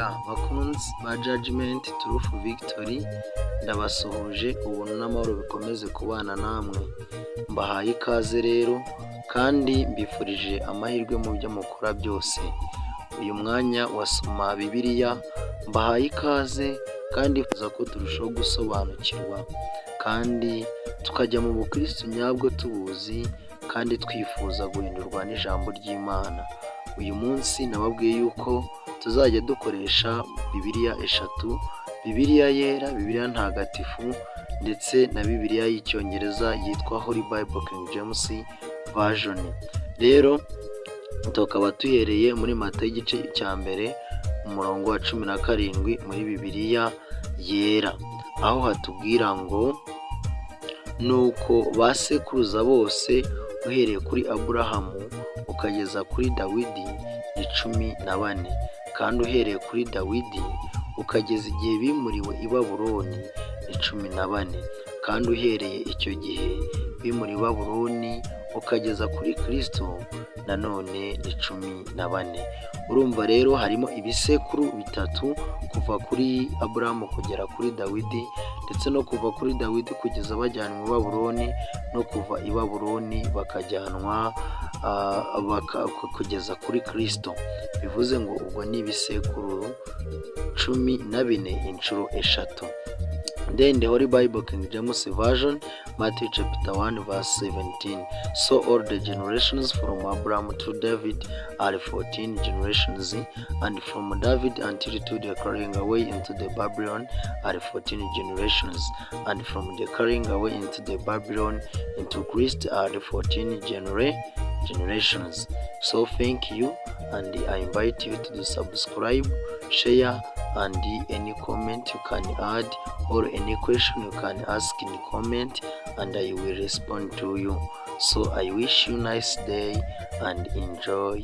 bakunzi ba Judgment Truth Victory, ndabasuhuje ubuntu n'amahoro bikomeze kubana namwe. Mbahaye ikaze rero kandi mbifurije amahirwe mu byo mukora byose. Uyu mwanya wa Soma Bibiliya mbahaye ikaze kandi nifuza ko turushaho gusobanukirwa kandi tukajya mu bukristo nyabwo tubuzi kandi twifuza guhindurwa n'ijambo ry'Imana. Uyu munsi nababwiye yuko tuzajya dukoresha Bibiliya eshatu: Bibiliya yera, Bibiliya ntagatifu ndetse na Bibiliya y'Icyongereza yitwa Holy Bible King James Version. Rero tukaba tuhereye muri Matayo igice cya mbere umurongo wa 17 muri Bibiliya yera, aho hatubwira ngo nuko basekuruza bose uhereye kuri Aburahamu ukageza kuri Dawidi ni 14, kandi uhereye kuri Dawidi ukageza igihe bimuriwe i Babuloni ni 14, kandi uhereye icyo gihe bimuriwe i Babuloni ukageza kuri Kristo nanone ni 14. Urumva rero harimo ibisekuru bitatu, kuva kuri Aburahamu kugera kuri Dawidi, ndetse no kuva kuri Dawidi kugeza bajyanwa i Babuloni, no kuva i Babuloni bakajyanwa kugeza kuri Kristo. Bivuze ngo ubwo ni ibisekuru 14 inshuro eshatu. Then the Holy Bible King James Version, Matthew chapter 1 verse 17. So all the generations from Abraham to David are 14 generations, and from David until to the carrying away into the Babylon are 14 generations, and from the carrying away into the Babylon into Christ are 14 generations. So thank you, and I invite you to subscribe, share, and any comment you can add or any question you can ask in the comment, and I will respond to you. So I wish you nice day and enjoy.